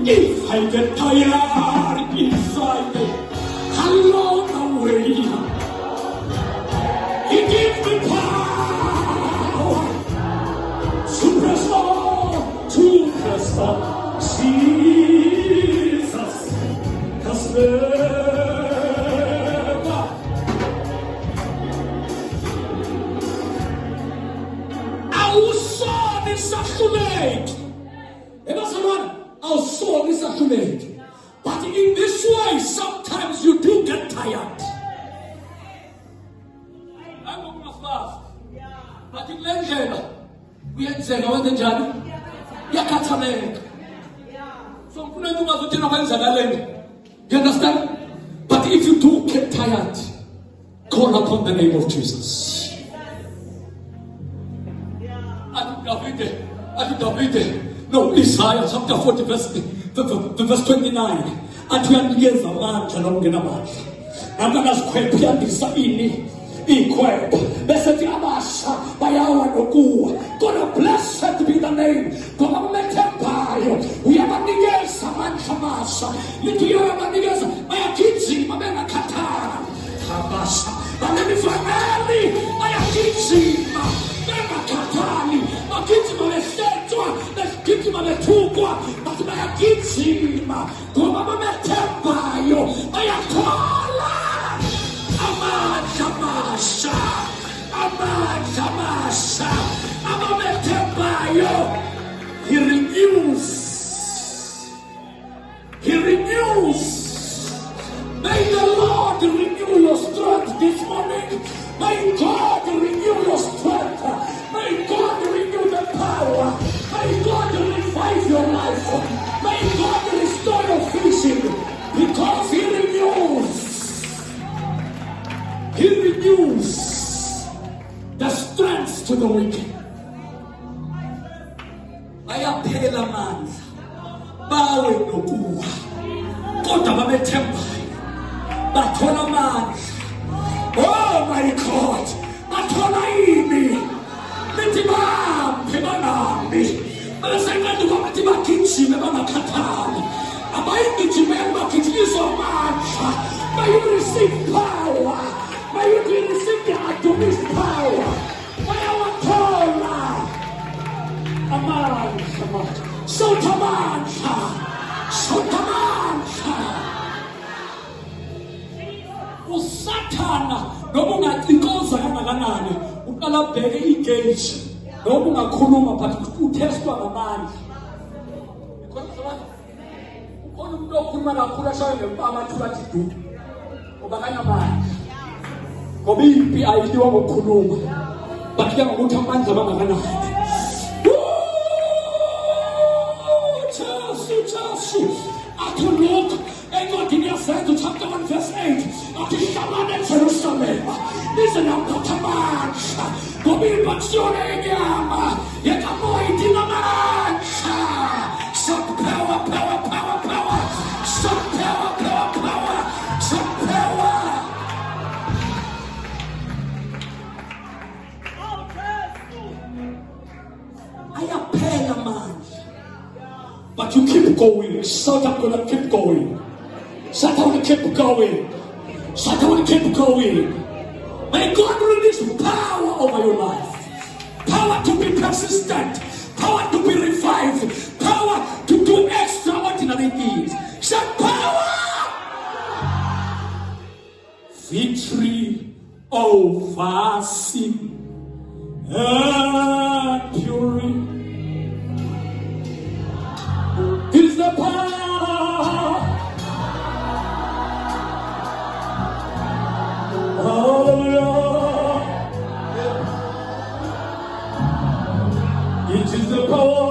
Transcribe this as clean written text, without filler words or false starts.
If I get tired inside, along the way, He gives me power to press on, Jesus has never. Our soul is saturated. Our soul is saturated. But in this way, sometimes you do get tired. I'm going to fast. But in Lenjena, we had said, "Oh, the journey, Yakatamek." So, you understand? But if you do get tired, call upon the name of Jesus. No, Isaiah chapter 40 verse 29. Atuyanikezwa amandla nokungenamandla. Akanasikhwephiyandisa ikhwepha. Bese thi abasha bayawa nokuwa. God blessed be the name. Ngoba umethembayo uyabanikeza amandla amasha. Lithi uyabanikeza bayagijima bengakhathali. Abasha balemifanele bayagijima bengakhathali. Bagijima besetshwa. Bagijima bethukwa. Bathi bayagijima ngoba bamethembayo bayathola amandla amasha. Amandla amasha abamethembayo. He renews. He renews. May the Lord renew your strength this morning. May God renew your strength. May God renew the power. May God revive your life. May God restore your vision. Because He renews. He renews the strength to the weak. Ayaphela amandla bawe nokuwa kodwa babethembayo bathola amandla. Oh my God, bathola ini lithi baphe banami basengathi kwathi bagijime bangakhathali abayigijimele bagijinyiswa amandla. May you receive power. May you receive the dunamis power. Bayawathola amandla. Shout amandla. Shout amandla. Usathana noma ungacikoza kangakanani uqala ubheke igauge noma ungakhuluma but uthestwa ngamandla. Ukhona umuntu okhuluma kakhulu ashaye ngempama athi bathi du ngoba kanamandla. Ngoba impi ayiliwa ngokukhuluma but ke ngokuthi amandla abangakanani. Look, encwadini yasenzo chapter 1 verse 8 athi hlabana eJerusalem lize naphatha amandla ngoba impatshiyona yenyama yekamoya idinga amandla. Some power, power, power, power. Some power, power, power. Some power. Ayaphela amandla. But you keep going. Shout, I'm gonna keep going. Shout, I wanna keep going. Shout, I wanna keep going. May God release power over your life. Power to be persistent. Power to be revived. Power to do extraordinary things. Shout, power! Victory over sin and purity. Is the power. Hallelujah. It is the power.